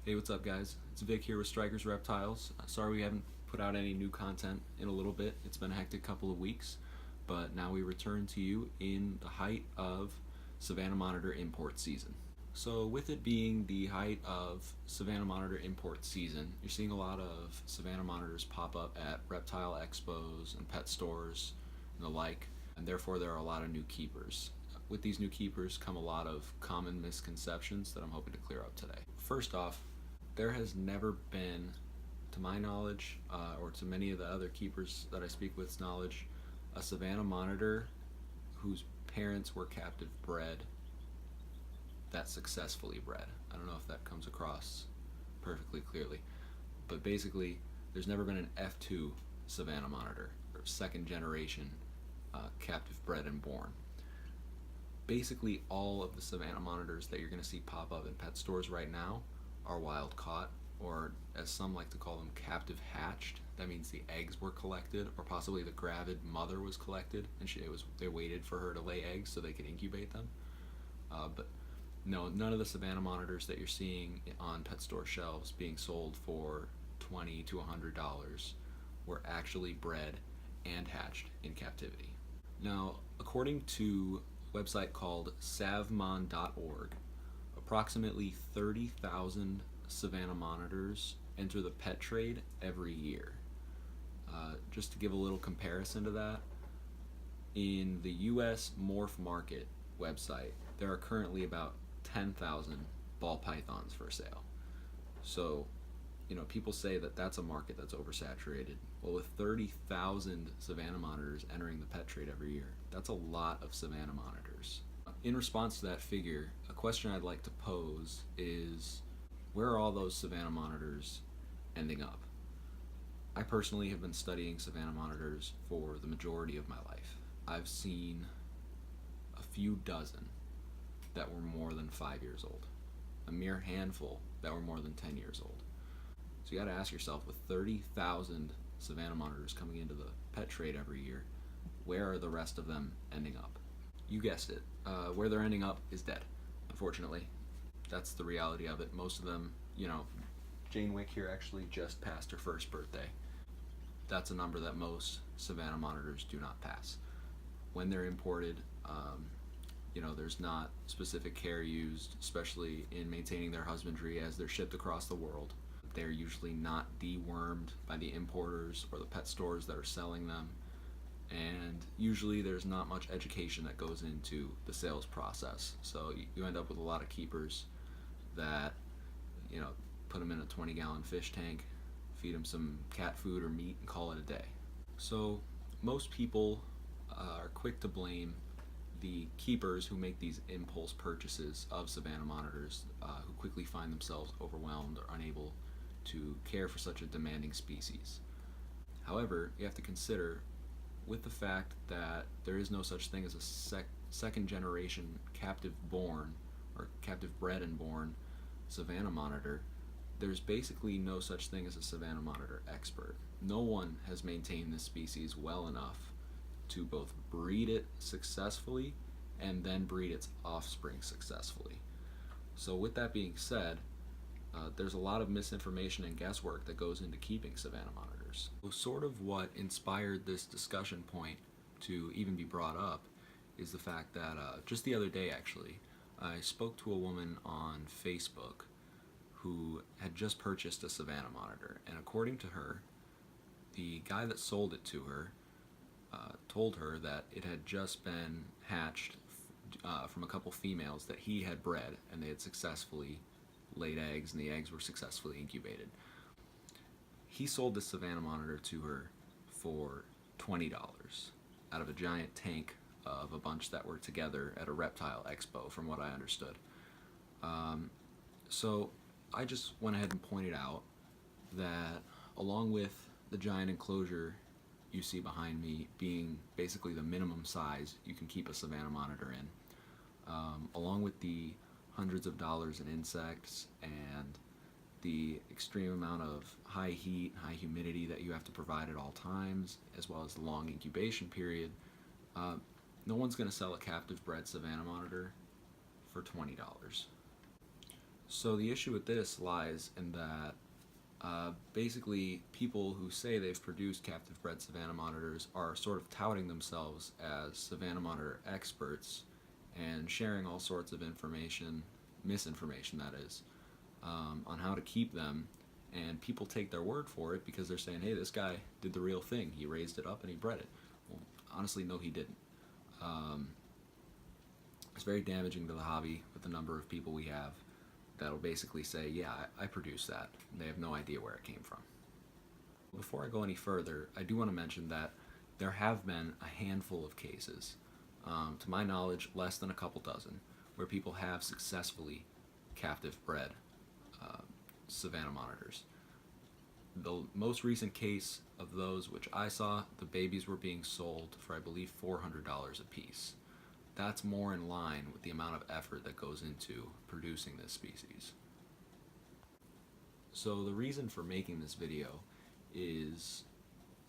Hey, what's up, guys? It's Vic here with Strikers Reptiles. Sorry we haven't put out any new content in a little bit. It's been a hectic couple of weeks, but now we return to you in the height of Savannah monitor import season. So, with it being the height of Savannah monitor import season, you're seeing a lot of Savannah monitors pop up at reptile expos and pet stores and the like, and therefore there are a lot of new keepers. With these new keepers come a lot of common misconceptions that I'm hoping to clear up today. First off, there has never been, to my knowledge, or to many of the other keepers that I speak with's knowledge, a Savannah monitor whose parents were captive bred that successfully bred. I don't know if that comes across perfectly clearly, but basically there's never been an F2 Savannah monitor, or second generation captive bred and born. Basically all of the Savannah monitors that you're going to see pop up in pet stores right now are wild caught, or as some like to call them, captive hatched. That means the eggs were collected, or possibly the gravid mother was collected, and they waited for her to lay eggs so they could incubate them. But no, none of the Savannah monitors that you're seeing on pet store shelves being sold for $20 to $100 were actually bred and hatched in captivity. Now, according to a website called savmon.org, approximately 30,000 Savannah monitors enter the pet trade every year. Just to give a little comparison to that, in the US Morph Market website, there are currently about 10,000 ball pythons for sale. So, people say that that's a market that's oversaturated. Well, with 30,000 Savannah monitors entering the pet trade every year, that's a lot of Savannah monitors. In response to that figure, a question I'd like to pose is, where are all those Savannah monitors ending up? I personally have been studying Savannah monitors for the majority of my life. I've seen a few dozen that were more than 5 years old, a mere handful that were more than 10 years old. So you got to ask yourself, with 30,000 Savannah monitors coming into the pet trade every year, where are the rest of them ending up? You guessed it. Where they're ending up is dead, unfortunately. That's the reality of it. Most of them, Jane Wick here actually just passed her first birthday. That's a number that most Savannah monitors do not pass. When they're imported, there's not specific care used, especially in maintaining their husbandry as they're shipped across the world. They're usually not dewormed by the importers or the pet stores that are selling them. And usually there's not much education that goes into the sales process. So you end up with a lot of keepers that, put them in a 20-gallon fish tank, feed them some cat food or meat, and call it a day. So most people are quick to blame the keepers who make these impulse purchases of Savannah monitors, who quickly find themselves overwhelmed or unable to care for such a demanding species. However, you have to consider, with the fact that there is no such thing as a second generation captive born or captive bred and born Savannah monitor, there's basically no such thing as a Savannah monitor expert. No one has maintained this species well enough to both breed it successfully and then breed its offspring successfully. So with that being said, there's a lot of misinformation and guesswork that goes into keeping Savannah monitors. So sort of what inspired this discussion point to even be brought up is the fact that just the other day actually, I spoke to a woman on Facebook who had just purchased a Savannah monitor, and according to her, the guy that sold it to her told her that it had just been hatched from a couple females that he had bred, and they had successfully laid eggs, and the eggs were successfully incubated. He sold this Savannah monitor to her for $20 out of a giant tank of a bunch that were together at a reptile expo, from what I understood. So I just went ahead and pointed out that along with the giant enclosure you see behind me being basically the minimum size you can keep a Savannah monitor in, along with the hundreds of dollars in insects and the extreme amount of high heat, high humidity that you have to provide at all times, as well as the long incubation period, no one's going to sell a captive bred Savannah monitor for $20. So the issue with this lies in that basically people who say they've produced captive bred Savannah monitors are sort of touting themselves as Savannah monitor experts and sharing all sorts of information, misinformation that is, on how to keep them. And people take their word for it because they're saying, hey, this guy did the real thing. He raised it up and he bred it. Well, honestly, no, he didn't. It's very damaging to the hobby with the number of people we have that'll basically say, yeah, I produced that. And they have no idea where it came from. Before I go any further, I do want to mention that there have been a handful of cases, to my knowledge, less than a couple dozen, where people have successfully captive bred Savannah monitors. The most recent case of those which I saw, the babies were being sold for, I believe, $400 a piece. That's more in line with the amount of effort that goes into producing this species. So the reason for making this video is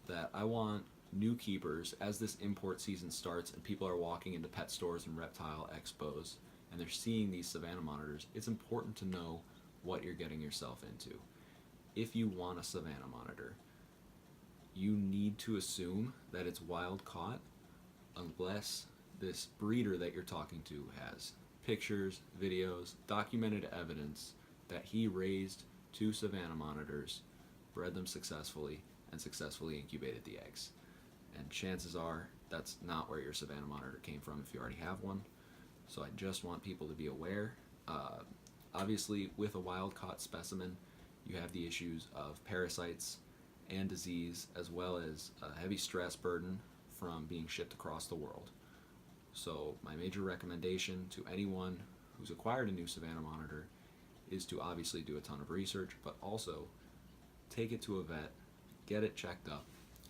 that I want new keepers, as this import season starts and people are walking into pet stores and reptile expos and they're seeing these Savannah monitors, it's important to know what you're getting yourself into. If you want a Savannah monitor, you need to assume that it's wild caught unless this breeder that you're talking to has pictures, videos, documented evidence that he raised 2 Savannah monitors, bred them successfully, and successfully incubated the eggs. And chances are that's not where your Savannah monitor came from if you already have one. So I just want people to be aware. Obviously, with a wild-caught specimen, you have the issues of parasites and disease, as well as a heavy stress burden from being shipped across the world. So my major recommendation to anyone who's acquired a new Savannah monitor is to obviously do a ton of research, but also take it to a vet, get it checked up.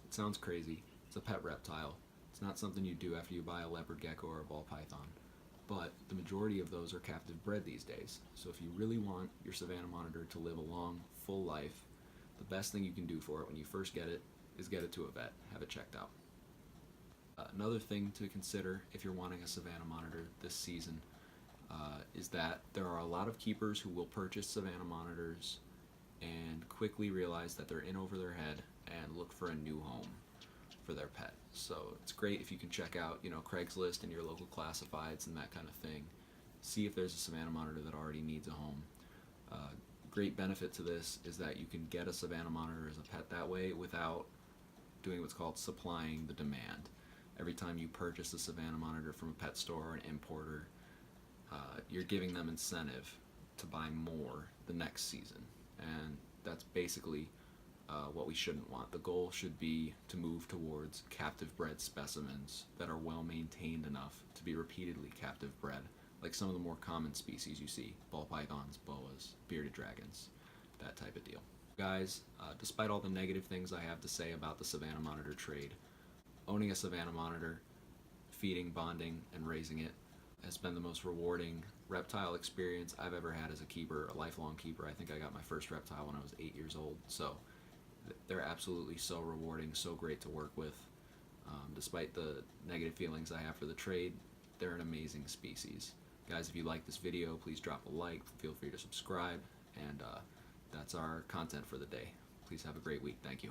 It sounds crazy. It's a pet reptile. It's not something you do after you buy a leopard gecko or a ball python. But the majority of those are captive bred these days. So if you really want your Savannah monitor to live a long, full life, the best thing you can do for it when you first get it is get it to a vet, have it checked out. Another thing to consider if you're wanting a Savannah monitor this season is that there are a lot of keepers who will purchase Savannah monitors and quickly realize that they're in over their head and look for a new home for their pet. So it's great if you can check out, Craigslist and your local classifieds and that kind of thing. See if there's a Savannah monitor that already needs a home. Great benefit to this is that you can get a Savannah monitor as a pet that way without doing what's called supplying the demand. Every time you purchase a Savannah monitor from a pet store or an importer, you're giving them incentive to buy more the next season. And that's basically what we shouldn't want. The goal should be to move towards captive bred specimens that are well maintained enough to be repeatedly captive bred, like some of the more common species you see, ball pythons, boas, bearded dragons, that type of deal. Guys, despite all the negative things I have to say about the Savannah monitor trade, owning a Savannah monitor, feeding, bonding, and raising it has been the most rewarding reptile experience I've ever had as a keeper, a lifelong keeper. I think I got my first reptile when I was 8 years old, so they're absolutely so rewarding, so great to work with. Despite the negative feelings I have for the trade, they're an amazing species. Guys, if you like this video, please drop a like, feel free to subscribe, and that's our content for the day. Please have a great week. Thank you.